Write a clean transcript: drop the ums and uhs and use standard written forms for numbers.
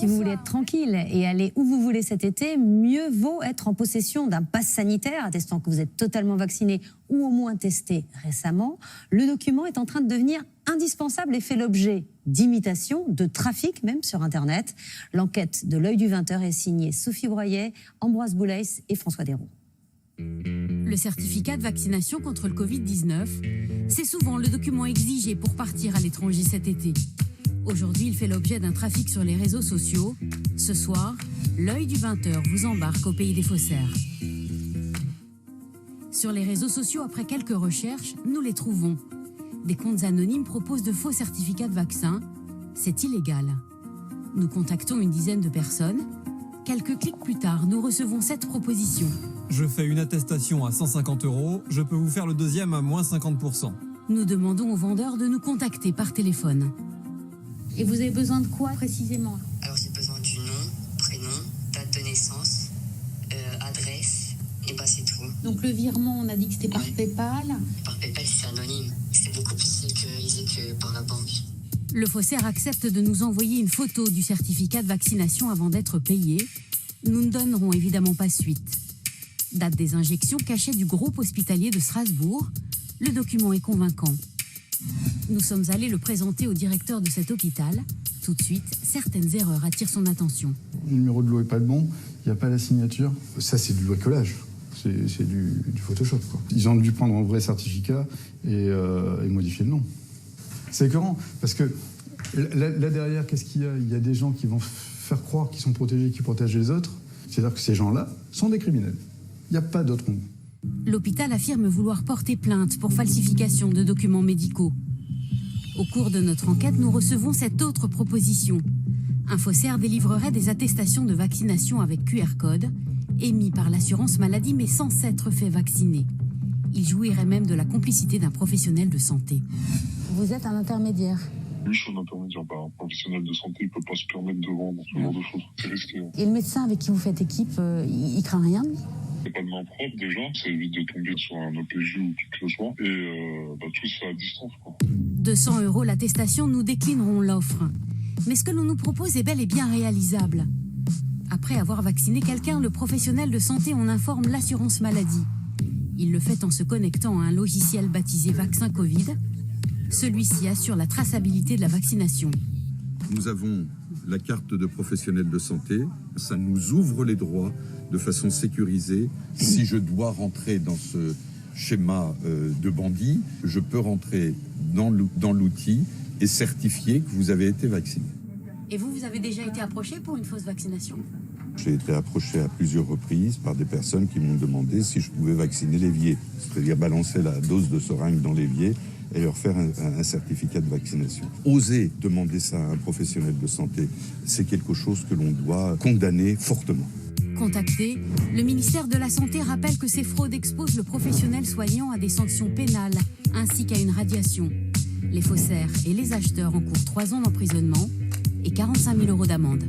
Si vous voulez être tranquille et aller où vous voulez cet été, mieux vaut être en possession d'un pass sanitaire attestant que vous êtes totalement vacciné ou au moins testé récemment. Le document est en train de devenir indispensable et fait l'objet d'imitations, de trafic même sur Internet. L'enquête de l'Œil du 20h est signée Sophie Broyet, Ambroise Boulais et François Desroux. Le certificat de vaccination contre le Covid-19, c'est souvent le document exigé pour partir à l'étranger cet été. Aujourd'hui, il fait l'objet d'un trafic sur les réseaux sociaux. Ce soir, l'Œil du 20h vous embarque au pays des faussaires. Sur les réseaux sociaux, après quelques recherches, nous les trouvons. Des comptes anonymes proposent de faux certificats de vaccin. C'est illégal. Nous contactons une dizaine de personnes. Quelques clics plus tard, nous recevons cette proposition. Je fais une attestation à 150 €, je peux vous faire le deuxième à moins 50%. Nous demandons aux vendeurs de nous contacter par téléphone. Et vous avez besoin de quoi précisément? Alors j'ai besoin du nom, prénom, date de naissance, adresse, et bah c'est tout. Donc le virement, on a dit que c'était par PayPal. Par PayPal c'est anonyme, c'est beaucoup plus sécurisé que par la banque. Le faussaire accepte de nous envoyer une photo du certificat de vaccination avant d'être payé. Nous ne donnerons évidemment pas suite. Date des injections cachée du groupe hospitalier de Strasbourg. Le document est convaincant. Nous sommes allés le présenter au directeur de cet hôpital. Tout de suite, certaines erreurs attirent son attention. Le numéro de lot n'est pas le bon, il n'y a pas la signature. Ça, c'est du bricolage, c'est du Photoshop, quoi. Ils ont dû prendre un vrai certificat et modifier le nom. C'est écœurant, parce que là derrière, qu'est-ce qu'il y a? Il y a des gens qui vont faire croire qu'ils sont protégés, qui protègent les autres. C'est-à-dire que ces gens-là sont des criminels. Il n'y a pas d'autre mot. L'hôpital affirme vouloir porter plainte pour falsification de documents médicaux. Au cours de notre enquête, nous recevons cette autre proposition. Un faussaire délivrerait des attestations de vaccination avec QR code, émis par l'assurance maladie mais sans s'être fait vacciner. Il jouirait même de la complicité d'un professionnel de santé. Vous êtes un intermédiaire. Oui, je suis un intermédiaire. Un professionnel de santé ne peut pas se permettre de vendre ce genre de choses. C'est risqué. Et le médecin avec qui vous faites équipe, il craint rien, lui? C'est pas de main propre déjà, ça évite de tomber sur un OPJ ou qui que ce soit. Et tout ça à distance, quoi. 200 € l'attestation, nous déclinerons l'offre. Mais ce que l'on nous propose est bel et bien réalisable. Après avoir vacciné quelqu'un, le professionnel de santé en informe l'assurance maladie. Il le fait en se connectant à un logiciel baptisé Vaccin Covid. Celui-ci assure la traçabilité de la vaccination. Nous avons la carte de professionnel de santé. Ça nous ouvre les droits de façon sécurisée. Si je dois rentrer dans ce schéma de bandit, je peux rentrer dans l'outil et certifier que vous avez été vacciné. Et vous avez déjà été approché pour une fausse vaccination? J'ai été approché à plusieurs reprises par des personnes qui m'ont demandé si je pouvais vacciner l'évier, c'est-à-dire balancer la dose de seringue dans l'évier et leur faire un certificat de vaccination. Oser demander ça à un professionnel de santé, c'est quelque chose que l'on doit condamner fortement. Contacté, le ministère de la Santé rappelle que ces fraudes exposent le professionnel soignant à des sanctions pénales ainsi qu'à une radiation. Les faussaires et les acheteurs encourent 3 ans d'emprisonnement et 45 000 € d'amende.